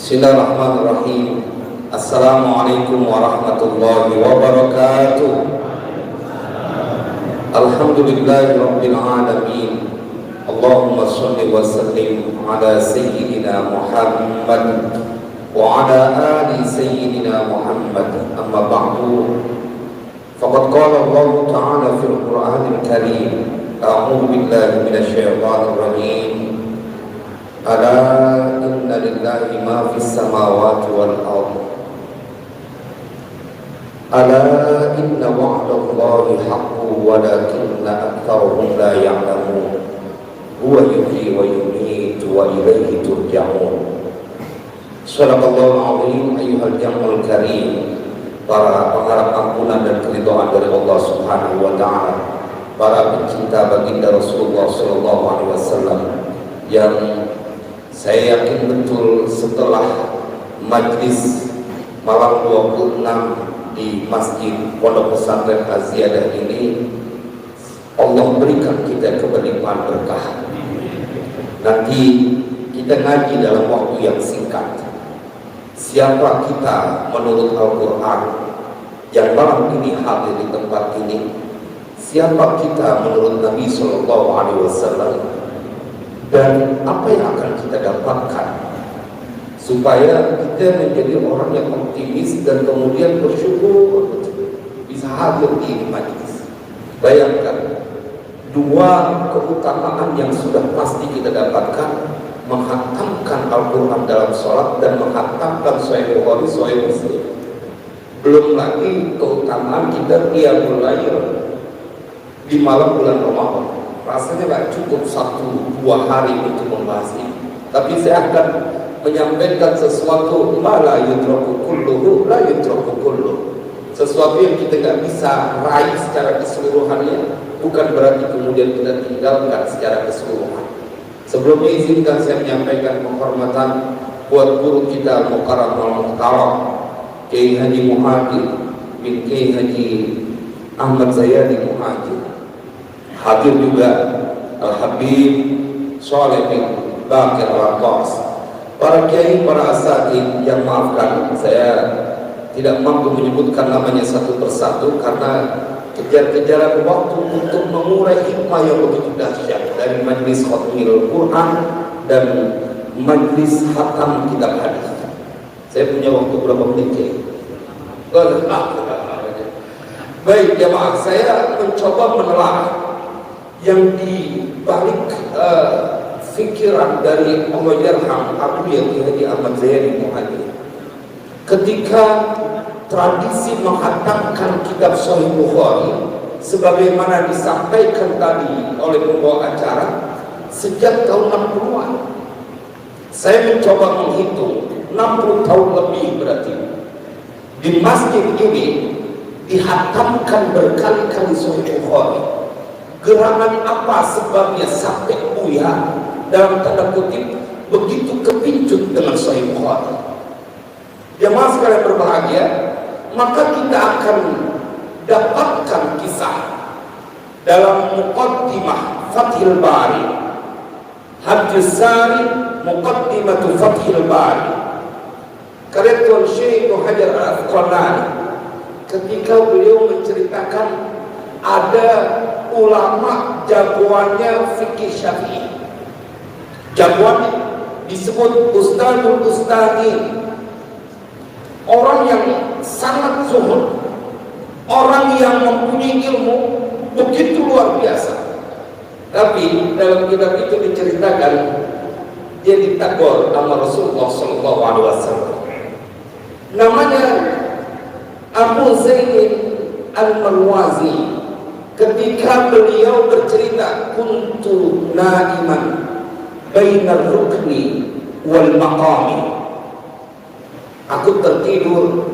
Bismillahirrahmanirrahim. Assalamualaikum warahmatullahi wabarakatuh. Alhamdulillahi rabbil alamin. Allahumma shalli wa sallim ala sayyidina Muhammad wa ala ali sayyidina Muhammad. Amma ba'du. Faqad qala Allah ta'ala fil Qur'anil Karim. A'udzu billahi minasy syaithanir rajim. Ala inna lillahi ma fis samawati wal ardh. Ala inna wa'dallahi haqqun walakinna aktsarahum la ya'lamun. Huwa yuhyi wa yumiitu wa ilaihi turja'un. Shadaqallahul 'azim. Ayyuhal jam'ul karim. Para pengharap ampunan dan keridhaan dari Allah Subhanahu wa taala, para pencinta baginda Rasulullah sallallahu alaihi wasallam yang saya yakin betul setelah majlis malam 26 di Masjid Pondok Pesantren Az-Ziyadah ini, Allah berikan kita keberlimpahan berkah. Nanti kita ngaji dalam waktu yang singkat. Siapa kita menurut Al-Quran yang malam ini hadir di tempat ini? Siapa kita menurut Nabi Sallallahu Alaihi Wasallam? Dan apa yang akan kita dapatkan supaya kita menjadi orang yang optimis dan kemudian bersyukur bisa hadir di majlis. Bayangkan dua keutamaan yang sudah pasti kita dapatkan: menghatamkan Al-Quran dalam sholat dan menghatamkan Sahih Bukhari, Sahih Muslim. Belum lagi keutamaan kita qiyamul lail di malam bulan Ramadan. Rasanya nggak cukup 1-2 hari untuk membahas ini, tapi saya akan menyampaikan sesuatu la yudraku kulluhu, la yudraku kulluhu. Sesuatu yang kita nggak bisa raih secara keseluruhannya, bukan berarti kemudian kita tinggalkan secara keseluruhan. Sebelumnya izinkan saya menyampaikan penghormatan buat guru kita Mukarram al-Muhtaram Kiai Haji Muhajir bin Kiai Haji Ahmad Zayadi Muhajir. Hadir juga Al-Habib Shalih bin Bakir Al-Atas. Para kiai, para asatidz yang maafkan saya tidak mampu menyebutkan namanya satu persatu karena kejar-kejaran waktu untuk mengurai hikmah yang begitu dahsyat dari majlis khatmil Quran dan majlis khatam kitab hadis. Saya punya waktu berapa menit? Baik jemaah, saya mencoba menelaah yang di balik fikiran dari Allahyarham Abu Haji Ahmad Zayadi Muhajir ketika tradisi menghatamkan kitab Sahih Bukhari sebagaimana disampaikan tadi oleh pembawa acara sejak tahun 60-an. Saya mencoba menghitung 60 tahun lebih berarti di masjid ini dihatamkan berkali-kali Sahih Bukhari. Gerangan apa sebabnya sampai buya dalam tanda kutip begitu kepincut dengan Sahih Bukhari? Jemaah sekalian berbahagia, maka kita akan dapatkan kisah dalam Muqaddimah Fathil Bari, Hadis Sari Muqaddimatu Fathil Bari, karya Tuan Syekh Hajar Al-Asqalani, ketika beliau menceritakan ada ulama jagoannya fikih Syafi'i. Jagoannya disebut Ustadzul Ustadzi, orang yang sangat zuhud, orang yang mempunyai ilmu begitu luar biasa. Tapi dalam kitab itu diceritakan dia ditegur sama Rasulullah Sallallahu Alaihi Wasallam. Namanya Abu Zain Al-Marwazi. Ketika beliau bercerita, kuntu naiman bainar rukni wal maqami, aku tertidur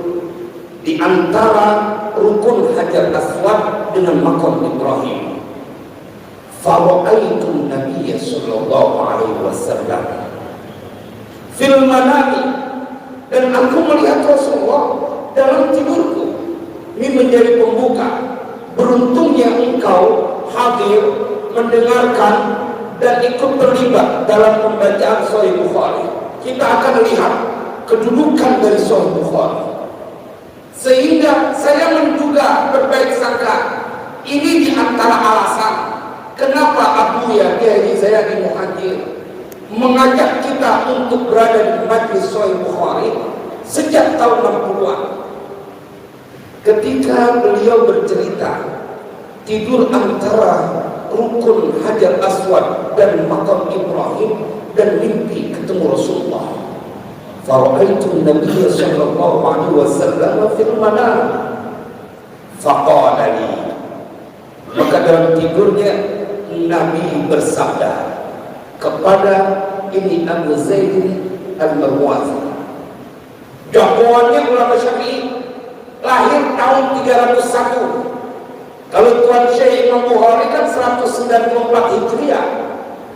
di antara rukun Hajar Aswad dengan makam Ibrahim. Fara'aitu Nabiya sallallahu alaihi wasallam fil manami, dan aku melihat Rasulullah dalam tidurku. Ini menjadi pembuka. Beruntungnya engkau hadir, mendengarkan dan ikut terlibat dalam pembacaan Sahih Bukhari. Kita akan lihat kedudukan dari Sahih Bukhari, sehingga saya menduga berbaik sangka ini diantara alasan kenapa Abu Kiai Zaini Muhajir mengajak kita untuk berada di majlis Sahih Bukhari sejak tahun 60-an. Ketika beliau bercerita tidur antara rukun Hajar Aswad dan makam Ibrahim dan mimpi ketemu Rasulullah. Fara'aitu Nabiya sallallahu alaihi wasallam fil manam. Faqala li. Maka dalam tidurnya Nabi bersabda kepada ini Abu Zaid al-Marwazi. Dakwaannya ulama Syafi'i, lahir tahun 301. Kalau Tuan Syekh Imam Bukhari kan 194 Hijriah.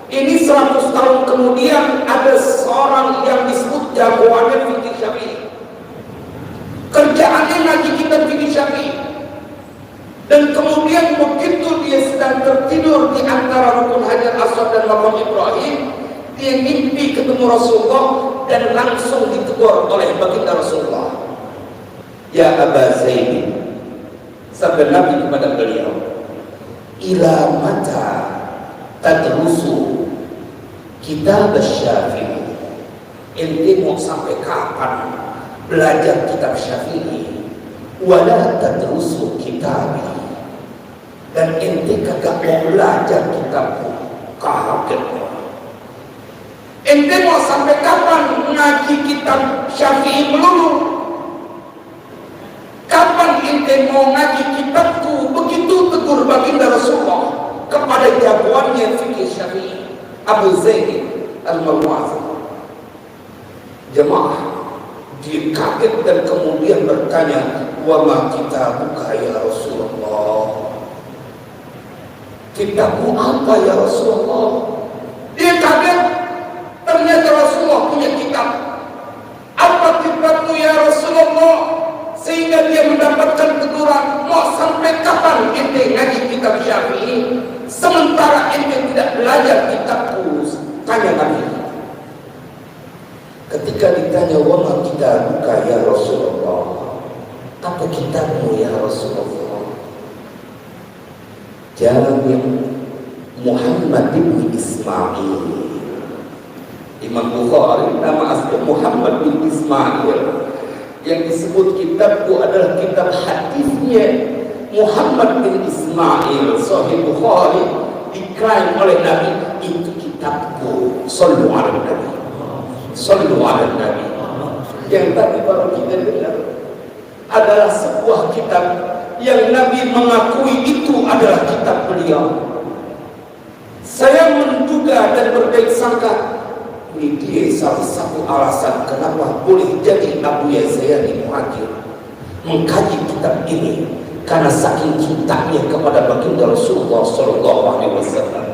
Ini 100 tahun kemudian ada seorang yang disebut jagoannya fikih Syafi'i. Kerjaannya ngaji kitab fikih Syafi'i. Dan kemudian begitu dia sedang tertidur di antara rukun Hajar Aswad dan makam Ibrahim, dia mimpi ketemu Rasulullah dan langsung ditegur oleh baginda Rasulullah. Ya Aba Zaid, sabda Nabi kepada beliau, ila mata tadrusu kitab Syafi'i. Ente mau sampai kapan belajar kitab Syafi'i? Wala tadrusu kitabi. Dan ente kagak mau belajar kitabku. Kaget. Ente mau sampai kapan ngaji kitab Syafi'i melulu? Kapan ente mau ngaji kitabku? Begitu tegur baginda Rasulullah kepada jagoannya fikih Syafi'i, Abu Zaid al-Marwazi. Jemaah, dia kaget dan kemudian bertanya, wa ma kitabuka ya Rasulullah? Kitabmu apa ya Rasulullah? Dia kaget, ternyata Rasulullah punya kitab. Apa kitabmu ya Rasulullah? Sehingga dia mendapatkan teguran, mau sampai kapan ente ngaji kitab Syafi'i sementara ente tidak belajar kitabku? Tanya Nabi. Ketika ditanya, wa ma kitabuka ya Rasulullah? Apa kitabmu ya Rasulullah? Jawab Muhammad bin Ismail. Imam Bukhari nama asli Muhammad bin Ismail. Yang disebut kitabku adalah kitab hadisnya Muhammad bin Ismail. Sahih Bukhari diklaim oleh Nabi, itu kitabku. Sallu ala Nabi, sallu ala Nabi. Yang tadi baru kita dengar adalah sebuah kitab yang Nabi mengakui itu adalah kitab beliau. Saya menduga dan berbaik sangka ini dia salah satu alasan kenapa boleh jadi Abu Zaini Muhajir mengkaji kitab ini, karena saking cintanya kepada baginda Rasulullah sallallahu alaihi wasallam.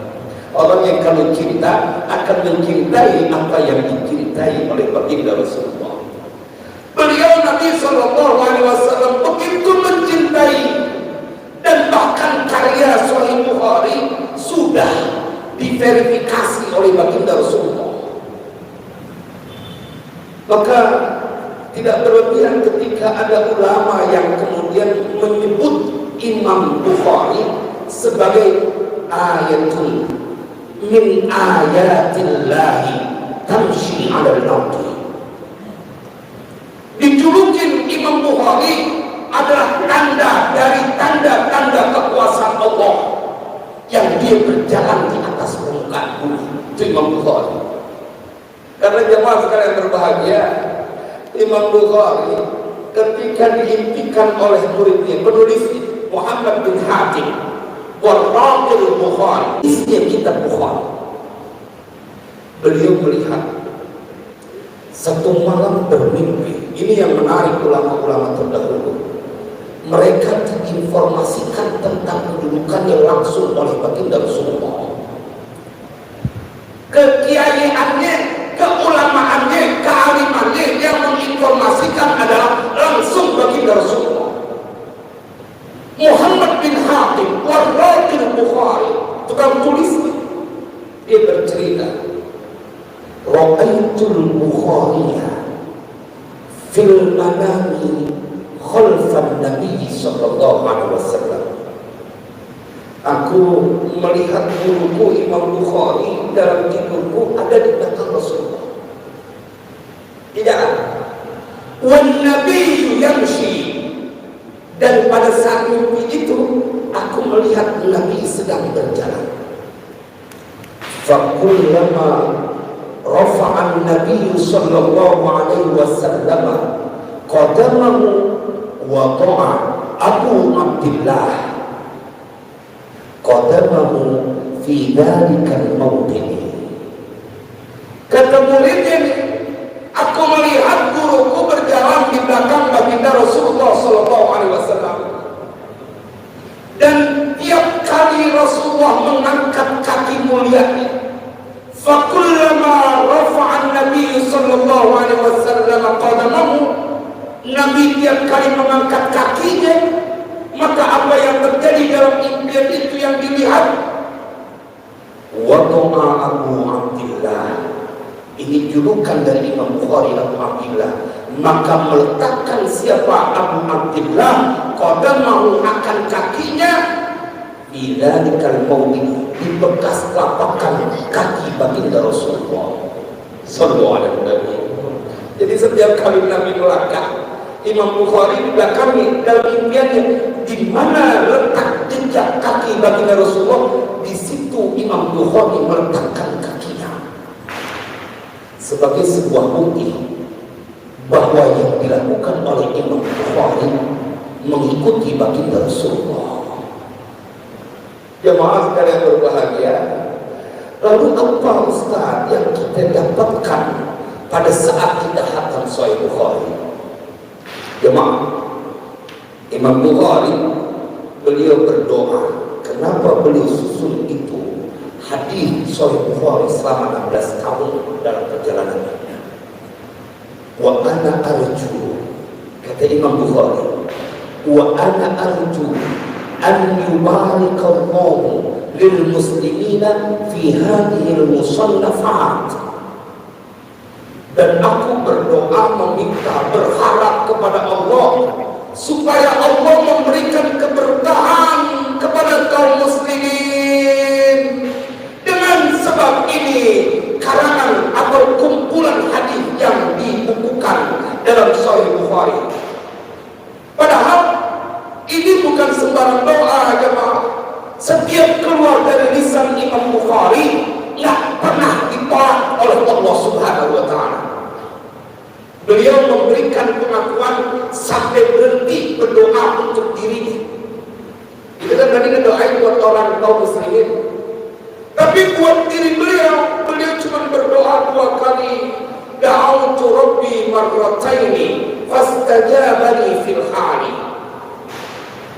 Orang yang kalau cinta akan mencintai apa yang dicintai oleh baginda Rasulullah. Beliau Nabi sallallahu alaihi wasallam begitu mencintai, dan bahkan karya Sahih Bukhari sudah diverifikasi oleh baginda Rasulullah. Maka tidak berlebihan ketika ada ulama yang kemudian menyebut Imam Bukhari sebagai ayatun min ayatillahi tamshi 'alal ardi. Dijulukin Imam Bukhari adalah tanda dari tanda-tanda kekuasaan Allah yang dia berjalan di atas permukaan bumi. Itu Imam Bukhari. Karena jemaah sekalian berbahagia, Imam Bukhari ketika diimpikan oleh muridnya, penulis Muhammad bin Hatim, Warraqil Bukhari, isinya kitab Bukhari. Beliau melihat satu malam bermimpi. Ini yang menarik ulama-ulama terdahulu. Mereka diinformasikan tentang kedudukannya langsung oleh baginda Rasulullah. Kekiaiannya, keulamaannya, kealimannya yang menginformasikan adalah langsung baginda Rasulullah. Muhammad bin Hatim, Warraqil Bukhari, tukang tulis, dia bercerita, Ra'aitul Bukhariya fil manami khalfan Nabi sallallahu alaihi wasallam. Aku melihat guruku Imam Bukhari dalam tidurku ada di belakang Rasulullah. Tidak ada. Wan Nabi yamshi, dan pada saat mimpi itu aku melihat Nabi sedang berjalan. Fakullama rafa'an Nabi sallallahu alaihi wasallam qadamahu wa ta'a Abu Abdullah qadamahu fi dhalikal mawdini. Kata muridnya, aku melihat guruku berjalan di belakang baginda Rasulullah sallallahu alaihi wasallam, dan tiap kali Rasulullah mengangkat kaki mulia, fakullama rafa'an Nabi sallallahu alaihi wasallam qadamahu, Nabi tiap kali mengangkat kakinya, maka apa yang terjadi dalam impian itu yang dilihat, waqa'a Abu Abdullah, ini julukan dari Imam Bukhari, Abu Abdullah, maka meletakkan siapa Abu Abdullah qadamahu, akan kakinya, bilalikal mawdi, di bekas telapakan kaki baginda Rasulullah sallallahu alaihi wasallam. Jadi setiap kali Nabi melangkah, Imam Bukhari belakangnya dalam impiannya, di mana letak jejak kaki baginda Rasulullah, di situ Imam Bukhari meletakkan kakinya, sebagai sebuah bukti bahwa yang dilakukan oleh Imam Bukhari mengikuti baginda Rasulullah. Jemaah sekalian berbahagia, lalu apa Ustaz yang kita dapatkan pada saat kita khatam Sahih Bukhari? Jemaah, Imam Bukhari beliau berdoa. Kenapa beliau susun itu hadis Sahih Bukhari selama 16 tahun dalam perjalanannya? Wa ana arju, kata Imam Bukhari, wa ana arju an yubarikallahu lil muslimina fi hadhihi al musannafat, dan aku berdoa, meminta, berharap kepada Allah supaya Allah memberikan keberkahan kepada kaum muslimin. Dengan sebab ini, karangan atau kumpulan hadis yang dibukukan dalam Sahih Bukhari. Padahal ini bukan sembarang doa, jemaah. Setiap keluar dari lisan Imam Bukhari tidak pernah ditolak oleh Allah Subhanahu wa Ta'ala. Beliau memberikan pengakuan sampai berhenti berdoa untuk dirinya. Itu kan tadi doain buat orang kaum muslimin, tapi buat diri beliau cuma berdoa 2 kali. Da'autu Rabbi marrataini fastajabani fil hali.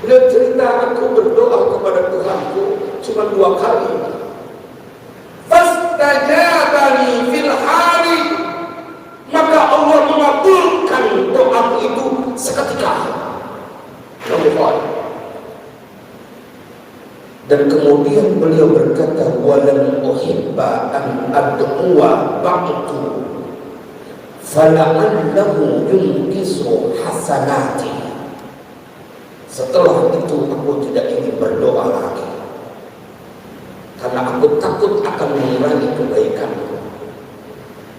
Beliau cerita, aku berdoa kepada Tuhanku cuma 2 kali. Fastajabani fil hali, maka Allah mengabulkan doa itu seketika. Dan kemudian beliau berkata, walam uhibba an ad'uwa ba'du fala'allahu yunqisu hasanati. Setelah itu aku tidak ingin berdoa lagi, karena aku takut akan mengurangi kebaikanku.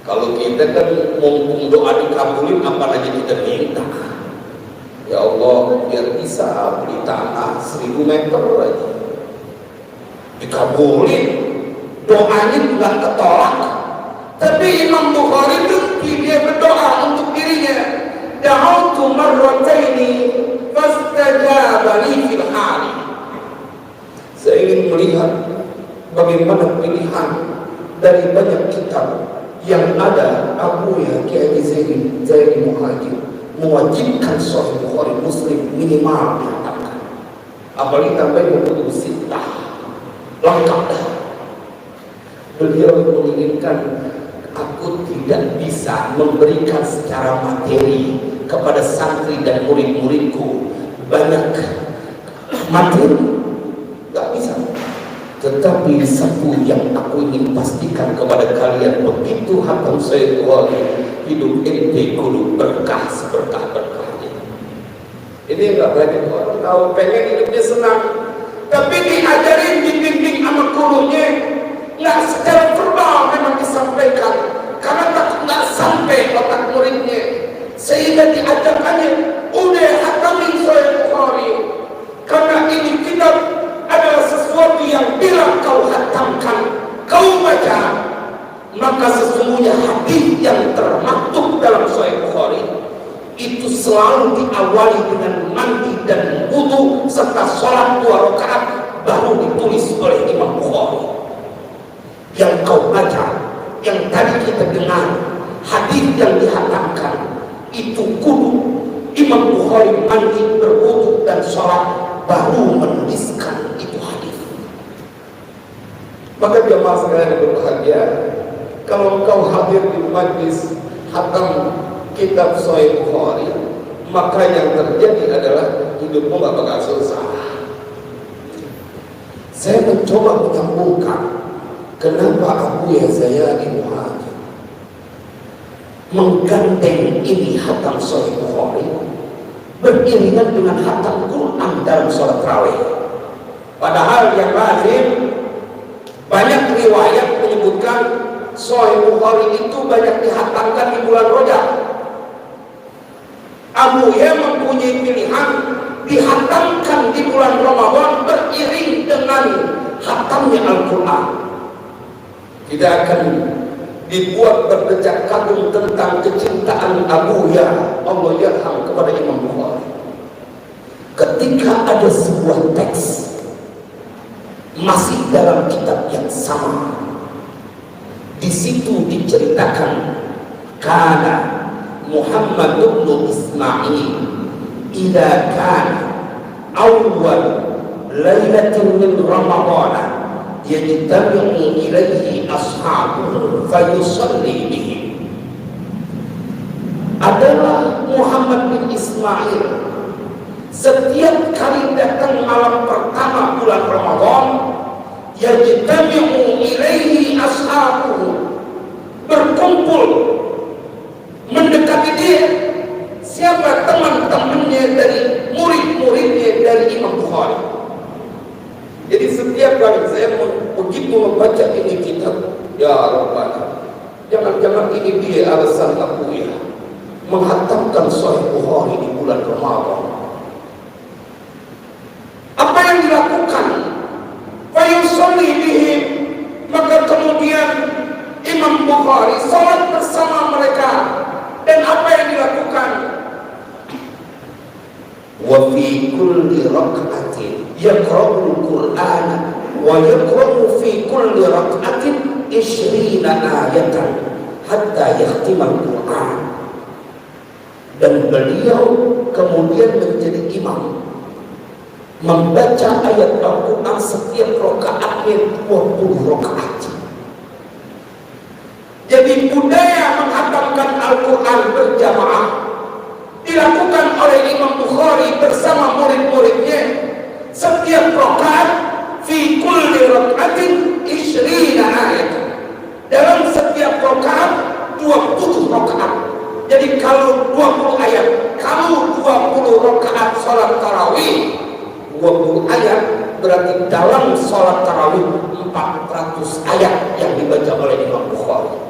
Kalau kita kan mumpung doa dikabulin, apalagi kita minta, ya Allah biar bisa beli tanah 1000 meter aja, dikabulin, doanya tidak ketolak. Tapi Imam Bukhari itu dia berdoa untuk dirinya, da'autu marrataini fastajabani fil hali. Saya ingin melihat bagaimana pilihan dari banyak kitab yang ada Abu ya Kiai Zaini Muhajir mewajibkan Sahih Bukhari Muslim minimal dihafalkan, apalagi tambahin buku sitah lengkap dah. Beliau menginginkan, aku tidak bisa memberikan secara materi kepada santri dan murid-muridku banyak materi, gak bisa. Tetapi satu yang aku ingin pastikan kepada kalian, begitu hatam Sahih Bukhari hidup ente kudu berkah seberkah-berkahnya. Ini nggak banyak orang tahu, pengen hidupnya senang, tapi diajarin, dibimbing sama gurunya, nggak secara verbal memang disampaikan, karena takut nggak sampai otak muridnya, sehingga diajarkannya udah hatami Sahih Bukhari, karena ini kitab adalah sesuatu yang bila kau hatamkan, kau baca, maka sesungguhnya hadis yang termaktub dalam Sahih Bukhari itu selalu diawali dengan mandi dan wudu serta sholat 2 rakaat baru ditulis oleh Imam Bukhari. Yang kau baca, yang tadi kita dengar, hadis yang dihatamkan itu kudu Imam Bukhari mandi, berwudu dan sholat baru menuliskan itu hadis. Maka jemaah sekalian berbahagia, kalau kau hadir di majlis hatam kitab Sahih Bukhari, maka yang terjadi adalah hidupmu gak bakal susah. Saya mencoba menyambungkan kenapa Abu Yazayani Muhammad menggandeng ini hatam Sahih Bukhari beriringan dengan hatam Quran dalam sholat tarawih. Padahal yang lazim banyak riwayat menyebutkan Sahih Bukhari itu banyak dihatamkan di bulan Rajab. Abu Ya mempunyai pilihan dihatamkan di bulan Ramadan beriring dengan hatamnya Al-Quran. Tidak akan dibuat berdecak kagum tentang kecintaan Abu Ya, Allah yarham, kepada Imam Bukhari. Ketika ada sebuah teks masih dalam kitab yang sama, di situ diceritakan karena Muhammad bin Ismail idza kana awwal lailatin min Ramadan yajtami'u ilaihi ashabuhu fayusalli bihim. Adalah Muhammad bin Ismail setiap kali datang malam pertama bulan Ramadan, yajtami'u ilaihi ashabuhu, berkumpul mendekati dia. Siapa teman-temannya dari murid-muridnya dari Imam Bukhari. Jadi setiap kali saya begitu membaca ini kitab, ya Rabbana, jangan-jangan ini dia alasan aku ya menghatamkan Sahih Bukhari di bulan Ramadan. Apa yang dilakukan? Fayusalli bihim, maka kemudian Imam Bukhari salat bersama mereka. Dan apa yang dilakukan? Wa fi kulli rak'atin yaqra'ul Qur'an wa yaqra'u fi kulli rak'atin 20 ayatan hatta yakhtimal Qur'an. Dan beliau kemudian menjadi imam, membaca ayat Al-Quran setiap rakaatnya 20 rakaat. Jadi budaya menghatamkan Al-Quran berjamaah dilakukan oleh Imam Bukhari bersama murid-muridnya. Setiap rakaat fi kulli rak'atin 20 ayat. Dalam setiap rakaat 20 rakaat. Jadi kalau 20 ayat, kalau 20 rakaat salat tarawih, 20 ayat berarti dalam salat tarawih 400 ayat yang dibaca oleh Imam Bukhari.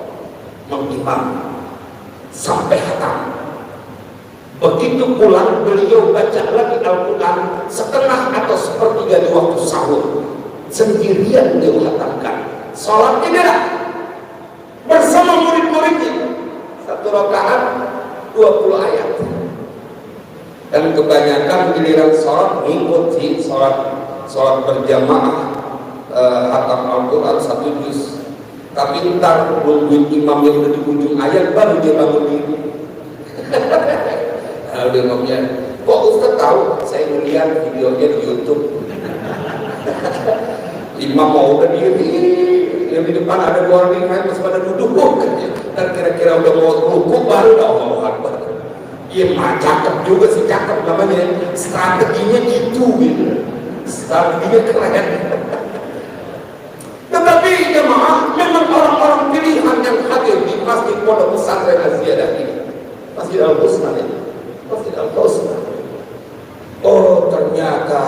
Mengimam sampai hatam. Begitu pulang beliau baca lagi Al-Quran setengah atau sepertiga di waktu sahur. Sendirian beliau hatamkan. Salat tidak bersama murid-muridnya. 1 rakaat 20 ayat. Dan kebanyakan giliran salat mengikuti salat berjamaah hatam Al-Quran 1 juz. Tapi ntar nungguin imam yang udah di ujung ayat baru dia bangun diri. Lalu imamnya, kok Ustaz tahu? Saya melihat videonya di YouTube. Imam mau udah diri, yang di depan ada warning light masih pada duduk. Dan kira-kira udah mau rukuk baru dah Allahu Akbar. Iya mah cakep juga sih, cakep namanya. Strateginya gitu. Strateginya keren. Tetapi jemaah memang orang-orang pilihan yang hadir di masjid pondok pesantren Az-Ziyadah ini. Masjid Al-Husna ini. Masjid Al-Husna. Oh, ternyata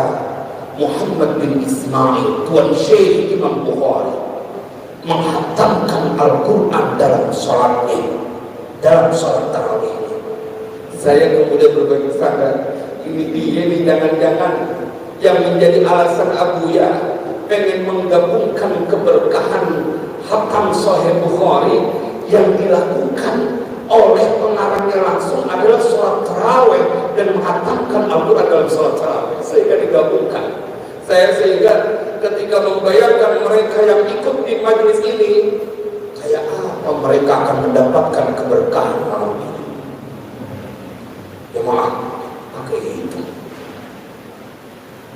Muhammad bin Ismail, Tuan Syekh Imam Bukhari, menghatamkan Al-Quran dalam sholatnya, dalam sholat tarawih. Saya kemudian berbagi sadar, ini dia nih jangan-jangan yang menjadi alasan Abuya pengen menggabungkan keberkahan hatam Sahih Bukhari yang dilakukan oleh pengarangnya langsung adalah sholat tarawih dan menghatamkan Al-Quran dalam sholat tarawih, sehingga digabungkan. Sehingga ketika membayangkan mereka yang ikut di majelis ini, kayak apa mereka akan mendapatkan keberkahan malam ini. Ya maaf, pakai itu.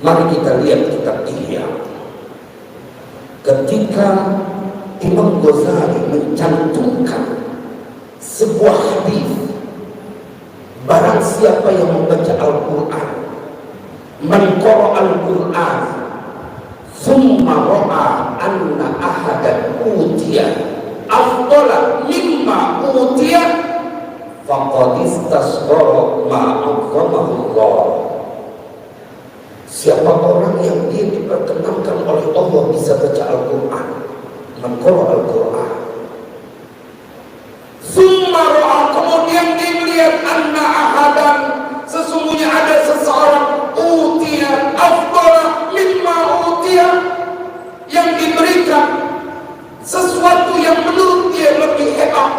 Mari kita lihat kitab Ihya. Ketika Imam Ghazali mencantumkan sebuah hadis, barang siapa yang membaca Al-Quran, man qara'a Al-Quran thumma ra'a anna ahadan utiya afdala mimma utiya faqad istasghara ma 'azzamahu Allah. Siapa orang yang dia diperkenankan oleh Allah bisa baca Al-Quran, man qara'a Al-Quran thumma ra'a, kemudian dia melihat anna ahadan, sesungguhnya ada seseorang utiya afdala mimma utiya, yang diberikan sesuatu yang menurut dia lebih hebat,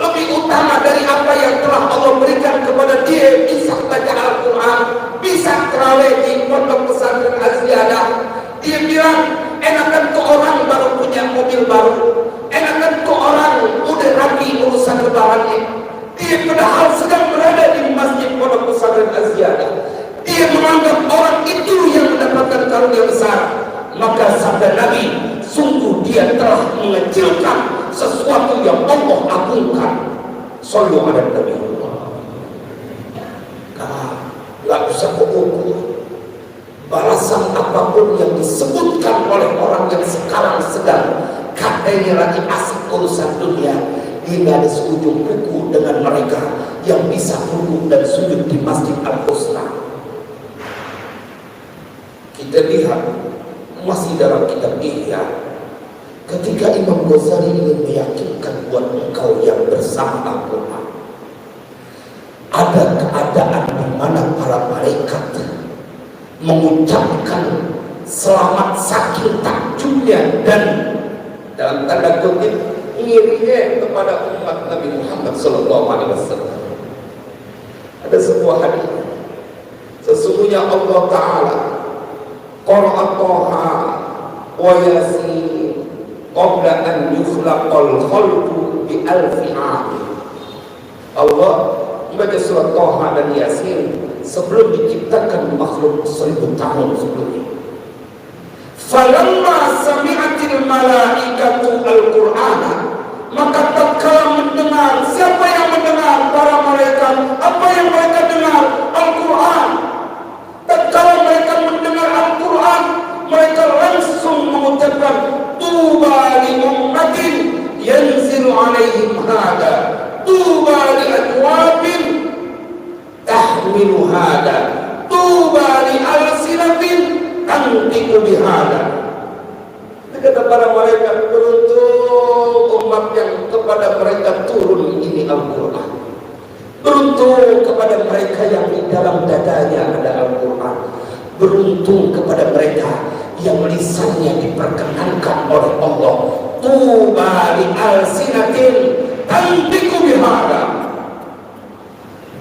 lebih utama dari apa yang telah Allah berikan kepada dia. Bisa baca Al-Quran, bisa terawih di pondok pesantren Az-Ziyadah. Dia bilang, enakan tuh orang baru punya mobil baru, enakan tuh orang udah rapi urusan lebarannya. Dia padahal sedang berada di masjid pondok pesantren Az-Ziyadah. Dia menganggap orang itu yang mendapatkan karunia besar. Maka sabda Nabi, sungguh dia telah mengecilkan sesuatu yang Allah agungkan. Shallu ala Nabi. Gak usah mengukur balasan apapun yang disebutkan oleh orang yang sekarang sedang katanya lagi asik urusan dunia. Dia gak ada seujung kuku dengan mereka yang bisa duduk dan sujud di Masjid Al-Husna. Kita lihat masih dalam kitab Ihya, ketika Imam Ghazali ingin meyakinkan buat engkau yang bersama Al-Quran, ada keadaan di mana para malaikat mengucapkan selamat saking takjubnya dan dalam tanda kutip ngirinya kepada umat Nabi Muhammad SAW. Ada sebuah hadis, sesungguhnya Allah Ta'ala qara'a Taha wa Yasin qabla an yukhlaqal khalqu bi alfi 'am. Allah membaca surat Taha dan Yasin sebelum diciptakan makhluk 1000 tahun sebelumnya. Falamma sami'atil malaikatu al-Qur'ana, maka tatkala mendengar, siapa yang mendengar? Para malaikat. Apa yang mereka dengar? Al-Quran. Tatkala mereka mendengar Al-Quran, mereka langsung mengucapkan tuba li ummatin yanzilu alaihim hada, tuba li adwabin tahmilu hada, tuba li alsinatin tantiqu bihada. Kata para malaikat, beruntung umat yang kepada mereka turun ini Al-Quran. Beruntung kepada mereka yang di dalam dadanya ada Al-Quran. Beruntung kepada mereka yang lisannya diperkenankan oleh Allah. Tuba li alsinatin tantiqu bihada,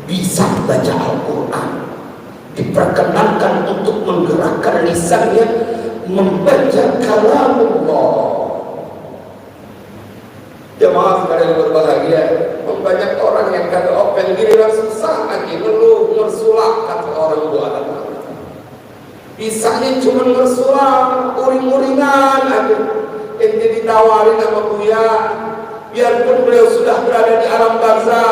bisa baca Al-Quran, diperkenankan untuk menggerakkan lisannya membaca kalamullah. Jemaah sekalian yang berbahagia, banyak orang yang kata open giliran susah lagi ngeluh mersulah, kata orang buat bisanya cuma mersulah, uring-uringan aja. Ente ditawarin sama Buya, biarpun beliau sudah berada di alam barzah,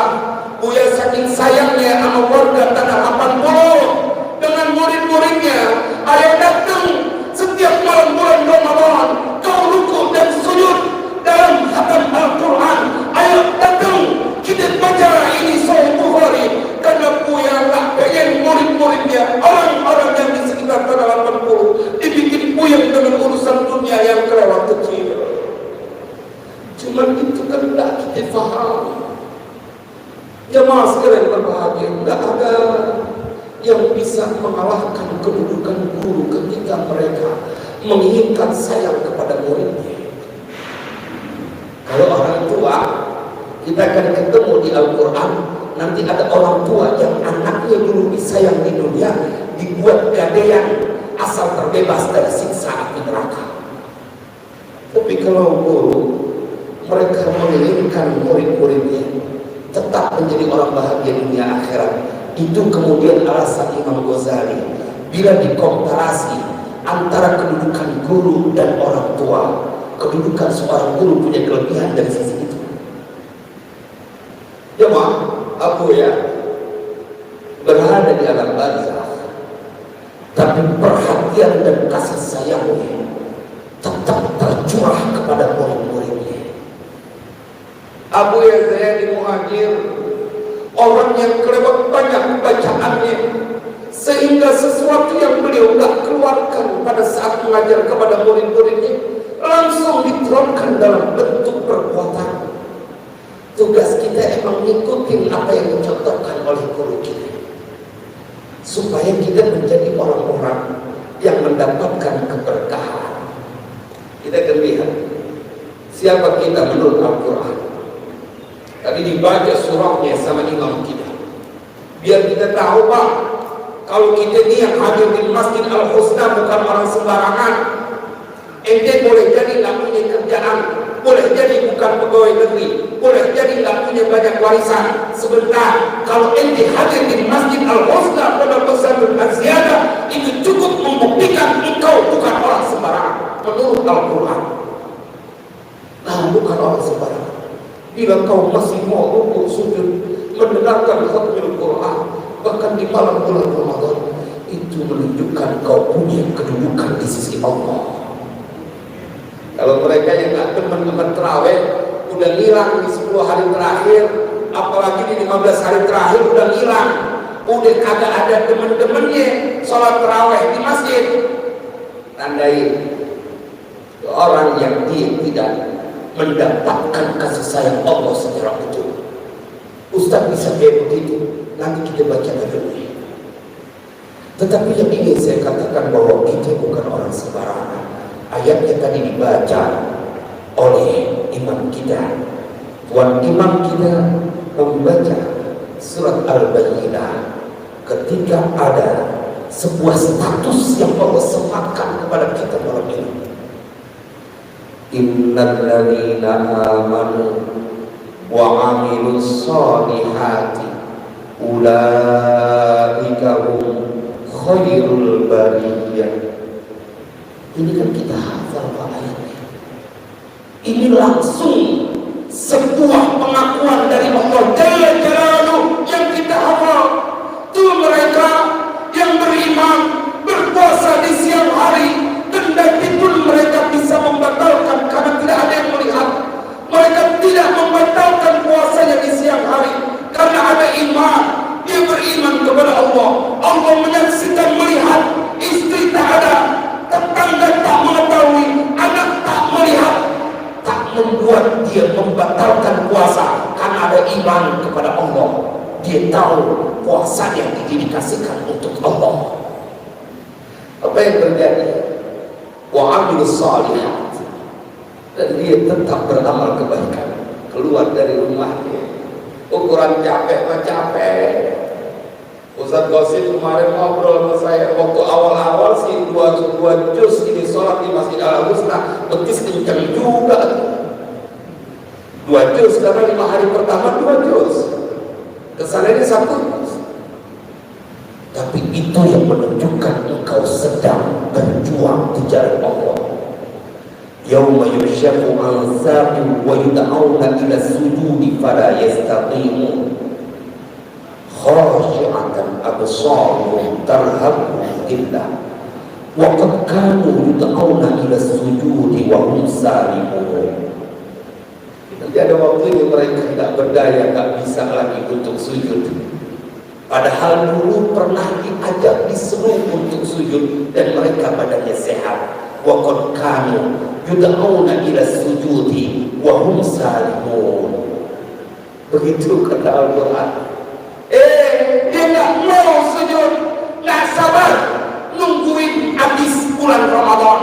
Buya saking sayangnya sama warga tanah 80 dengan murid-muridnya, ayo datang setiap malam bulan Ramadan, kau rukuk dan sujud dalam khatam Al-Quran. Ayo datang Jemaah sekalian berbahagia, tidak ada yang bisa mengalahkan kedudukan guru ketika mereka menginginkan sayang kepada muridnya. Kalau orang tua, kita akan ketemu di Al-Quran, nanti ada orang tua yang anaknya dulu disayang di dunia, dibuat gadean asal terbebas dari siksa api neraka. Tapi kalau guru, mereka menginginkan murid-muridnya tetap menjadi orang bahagia dunia akhirat. Itu kemudian alasan Imam Ghazali bila dikomparasi antara kedudukan guru dan orang tua, kedudukan seorang guru punya kelebihan dari sisi itu. Jemaah, Abu ya berada di alam barzakh, tapi perhatian dan kasih sayangnya tetap tercurah kepada murid-muridnya. Abu Yazid Muhajir, orang yang kelewat banyak bacaannya, sehingga sesuatu yang beliau tak keluarkan pada saat mengajar kepada murid-muridnya langsung diterapkan dalam bentuk perbuatan. Tugas kita emang ngikutin apa yang dicontohkan oleh guru kita, supaya kita menjadi orang-orang yang mendapatkan keberkahan. Kita akan lihat siapa kita menurut Al-Quran. Tadi dibaca surahnya sama imam kita, biar kita tahu Pak, kalau kita ini yang hadir di Masjid Al-Husna bukan orang sembarangan. Ente boleh jadi nggak punya kerjaan, boleh jadi bukan pegawai negeri, boleh jadi nggak punya banyak warisan. Sebentar, kalau ente hadir di Masjid Al-Husna pada Pesantren Az-Ziyadah, itu cukup membuktikan engkau bukan orang sembarangan menurut Al-Quran. Nah, bukan orang sembarangan. Bila kau masih mau rukuk sujud mendengarkan khatmul Quran bahkan di malam bulan Ramadan, itu menunjukkan kau punya kedudukan di sisi Allah. Kalau mereka yang nggak teman-teman terawih udah hilang di 10 hari terakhir, apalagi di 15 hari terakhir udah hilang, udah kagak ada teman-temannya sholat terawih di masjid, tandai orang yang dia tidak mendapatkan kasih sayang Allah secara utuh. Ustaz bisa kayak begitu, nanti kita baca dulu. Tetapi yang ingin saya katakan bahwa kita bukan orang sembarangan. Ayatnya tadi dibaca oleh imam kita. Tuan imam kita membaca surat Al-Bayyinah ketika ada sebuah status yang Allah sematkan kepada kita malam ini. Innal ladzina amanu wa 'amilus sholihati ulaika hum khairul bariyah. Ini kan kita hafal ayatnya. Ini langsung sebuah pengakuan dari Allah Jalla Jalaluhu yang kita hafal. Itu mereka yang beriman, berpuasa di siang hari, kendati pun mereka bisa membatalkan karena tidak ada yang melihat. Mereka tidak membatalkan puasanya di siang hari karena ada iman. Dia beriman kepada Allah. Allah menyaksikan, melihat. Istri tak ada, tetangga tak mengetahui, anak tak melihat, tak membuat dia membatalkan puasa karena ada iman kepada Allah. Dia tahu puasa yang didedikasikan untuk Allah. Apa yang terjadi? Wa 'amilus shalihat, dan dia tetap beramal kebaikan. Keluar dari rumahnya, ukuran capek mah capek. Ustaz Gosin kemarin ngobrol sama saya, waktu awal-awal sih dua juz ini sholat di Masjid Al-Husna, betis kenceng juga. 2 juz karena 5 hari pertama 2 juz, kesannya 1 juz. Tapi itu yang menunjukkan engkau sedang berjuang di jalan Allah. Yauma yukshafu an saqin wa yud'auna ila sujudi fala yastaqimun. Khashi'atan absaruhum tarhaquhum dhillah wa qad kanu yud'auna ila sujudi wa hum salimun. Nanti ada waktunya mereka tidak berdaya, tidak bisa lagi untuk sujud. Padahal dulu pernah diajak disuruh untuk sujud dan mereka badannya sehat. Wa qad kanu yud'auna ila sujudi wa hum salimun. Begitu kata Al-Quran. dia nggak mau sujud, nggak sabar nungguin habis bulan Ramadan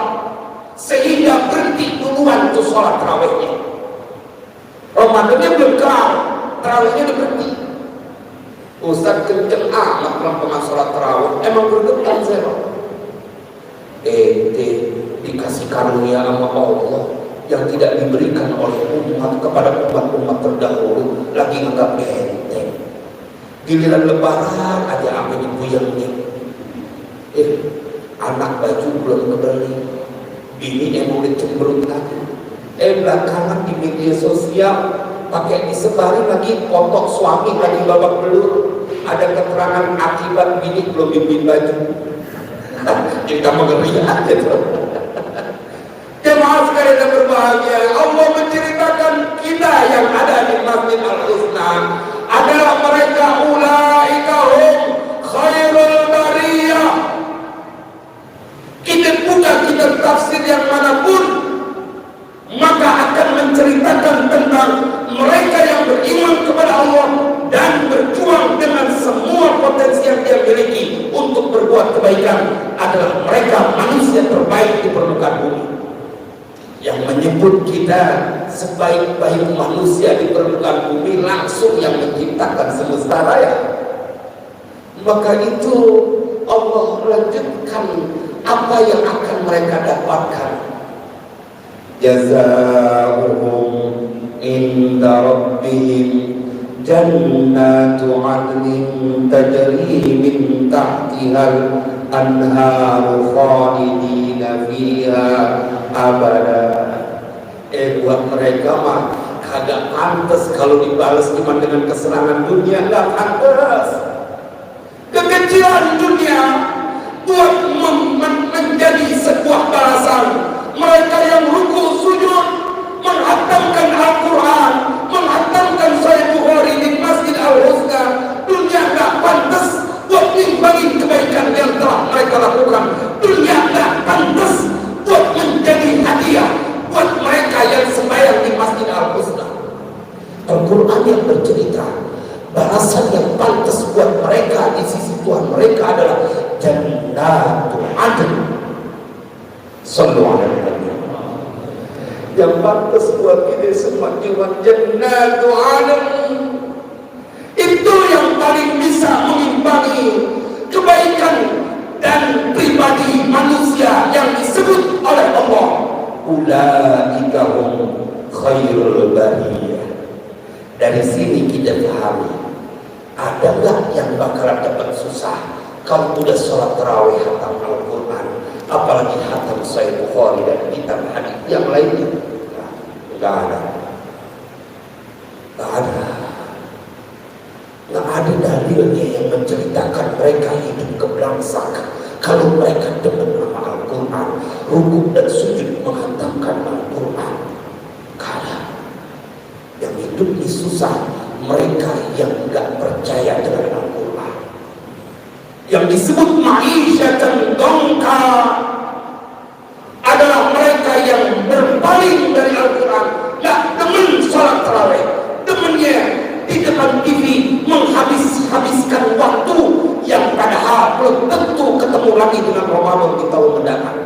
sehingga berhenti duluan tuh sholat tarawihnya. Ramadannya belum kelar, tarawihnya udah berhenti. Ustaz kenceng amat pelan sholat tarawih, emang bergetar zero. Dikasih karunia sama Allah yang tidak diberikan oleh umat kepada umat-umat terdahulu, lagi anggap enteng. Giliran lebaran aja apa dipuyengin. Anak baju belum kebeli, bini emang dicemberut lagi. Belakangan di media sosial pakai disebarin lagi foto suami lagi babak belur, ada keterangan akibat bini belum dibeli baju. Kita mengeri aja tuh. Jemaah sekalian yang berbahagia, Allah menceritakan kita yang ada di Masjid Al-Husna adalah mereka ulaika hum khairul bariyah. Kita buka kitab tafsir yang manapun, maka akan menceritakan tentang mereka yang beriman kepada Allah dan berjuang dengan semua potensi yang dia miliki untuk berbuat kebaikan, adalah mereka manusia terbaik di permukaan bumi. Yang menyebut kita sebaik-baik manusia di permukaan bumi langsung yang menciptakan semesta raya. Maka itu Allah lanjutkan apa yang akan mereka dapatkan. Jazaohum inda rabbihim jannatu adnin tajri min tahtihal anharu khalidina fiha abada. Buat mereka mah kagak pantas kalau dibalas cuma dengan kesenangan dunia, nggak pantas. Kekecilan dunia buat menjadi sebuah balasan. Mereka yang ruku sujud menghatamkan Al-Quran, menghatamkan Sahih Bukhari di Masjid Al-Husna, dunia nggak pantas buat nimbangi kebaikan yang telah mereka lakukan. Dunia nggak pantas buat menjadi hadiah buat mereka yang sembahyang di Masjid Al-Husna. Al-Quran yang bercerita balasan yang pantas buat mereka di sisi Tuhan mereka adalah Jannatul Adn. Sallallahu alaihi wasallam. Yang pantas buat kita semua cuma Jannatul Adn. Itu yang paling bisa mengimbangi kebaikan dan pribadi manusia yang disebut oleh Allah ulaika hum khairul bariyah. Dari sini kita pahami, ada nggak yang bakalan dapat susah kalau udah sholat tarawih hatam Al-Quran, apalagi hatam Sahih Bukhari dan kitab hadis yang lainnya? Nggak ada. Nggak ada dalilnya yang menceritakan mereka hidup keblangsak kalau mereka demen sama Al-Quran, rukuk dan sujud menghantamkan Al-Quran. Karena yang hidup ini susah mereka yang nggak percaya dengan Al-Quran, yang disebut ma'isyatan dongka, adalah mereka yang berpaling dari Al-Quran, nggak demen sholat tarawih, demennya di depan TV menghabiskan waktu yang padahal belum tentu ketemu lagi dengan Ramadan di tahun mendatang.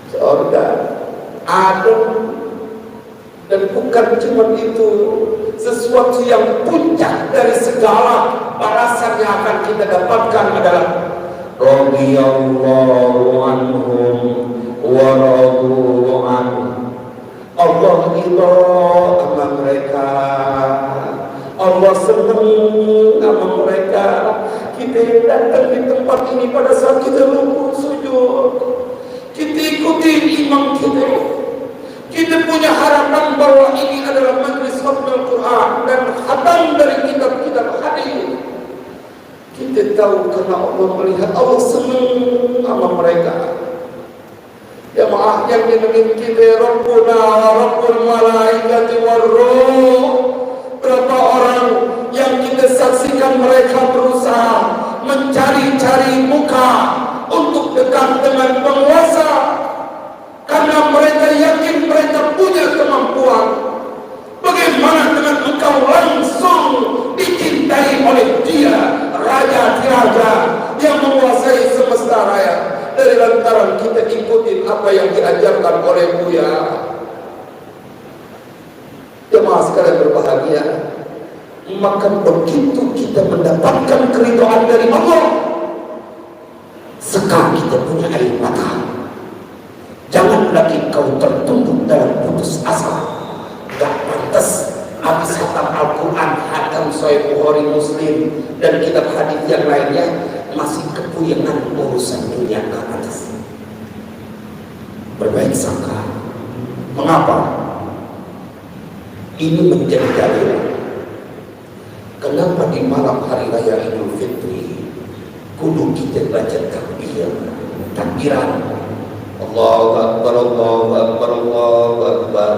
Saudara, ada. Dan bukan cuma itu, sesuatu yang puncak dari segala balasan yang akan kita dapatkan adalah radhiyallahu anhum wa radu anhu. Allah ridha sama mereka, Allah senang sama mereka. Kita datang di tempat ini pada saat kita rukuk sujud, kita ikuti imam kita. Kita punya harapan bahwa ini adalah majlis khatmul Quran dan khatam dari kitab-kitab hadis. Kita tahu karena Allah melihat, Allah senang sama mereka. Jemaah yang didengar kita, Rabbuna wa Rabbul malaikati warruh. Berapa orang yang kita saksikan mereka berusaha mencari-cari muka untuk dekat dengan penguasa, karena mereka yakin mereka punya kemampuan. Bagaimana dengan engkau langsung dicintai oleh dia? maka begitu kita mendapatkan keridhaan dari Allah, sekarang kita punya air mata. Jangan lagi kau tertunduk dalam putus asa. Gak pantas habis khatam Al-Quran, khatam Sahih Bukhari, Muslim, dan kitab hadis yang lainnya, masih kepuyengan urusan dunia ke atas. Berbaik sangka. Mengapa? Ini menjadi dalil kenapa di malam hari raya Idul Fitri kudu kita baca takbiran Allahu Akbar, Allahu Akbar, Allahu Akbar,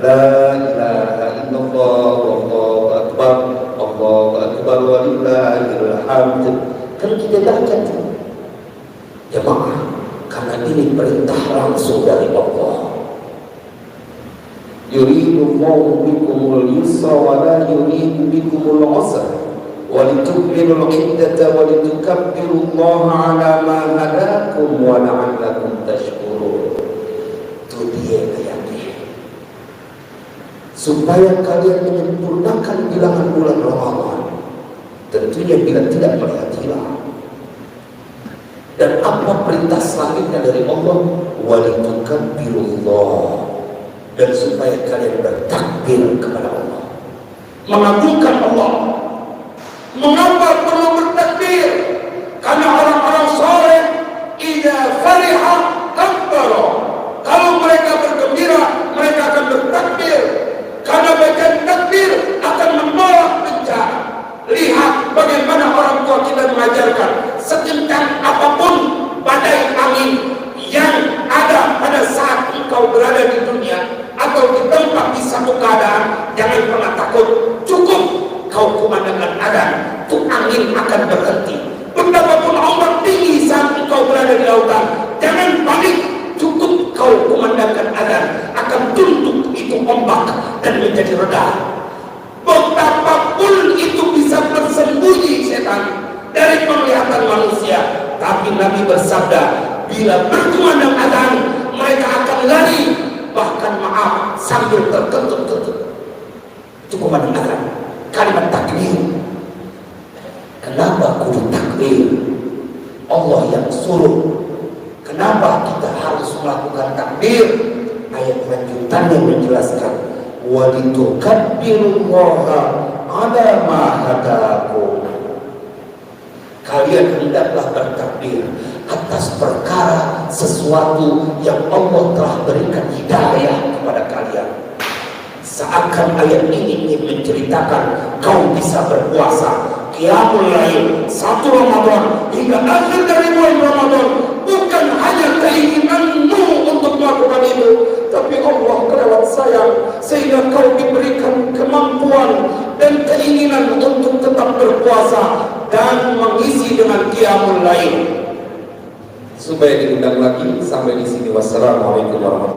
la ilaha illallah, Allahu Akbar, Allahu Akbar, walillahil hamd. Kan kita baca itu jemaah, karena ini perintah langsung dari Allah. Yuridullahu bikumul yusra wa la yuridu bikumul usra wa litukmilul iddata wa litukabbirullaha ala ma hadakum wa la'allakum tashkurun. Itu dia ayatnya, supaya kalian menyempurnakan bilangan bulan Ramadan, tentunya bila tidak melihat hilal. Dan apa perintah selanjutnya dari Allah? Wa litukabbirullaha, dan supaya kalian bertakbir kepada Allah, mengagungkan Allah. Mengapa perlu bertakbir? Karena orang-orang soleh idza fariha kabbara, kalau mereka bergembira mereka akan bertakbir, karena bacaan takbir akan menolak bencana. Lihat bagaimana orang tua kita mengajarkan, sekencang apapun badai angin yang ada pada saat engkau berada di dunia atau di tempat di satu keadaan, jangan pernah takut. Cukup kau kumandangkan azan, tuh angin akan berhenti. Betapapun ombak tinggi saat engkau berada di lautan, jangan panik. Cukup kau kumandangkan azan, akan tunduk itu ombak dan menjadi reda. Betapapun itu bisa bersembunyi setan dari penglihatan manusia, tapi Nabi bersabda, bila berkumandang azan mereka akan lari, bahkan maaf sambil tertutup-tutup. Itu kumandang azan, kalimat takbir. Kenapa kudu takbir? Allah yang suruh. Kenapa kita harus melakukan takbir? Ayat lanjutannya menjelaskan, wa litukabbirullaha ala ma hadakum. Kalian hendaklah bertakbir atas perkara sesuatu yang Allah telah berikan hidayah kepada kalian. Seakan ayat ini ingin menceritakan kau bisa berpuasa qiyamul lail 1 Ramadan hingga akhir dari bulan Ramadan, bukan hanya keinginanmu untuk melakukan itu, tapi Allah kelewat sayang sehingga kau diberikan kemampuan dan keinginan untuk tetap berpuasa dan mengisi dengan qiyamul lail. Supaya diundang lagi, sampai di sini. Wassalamualaikum warahmatullahi wabarakatuh.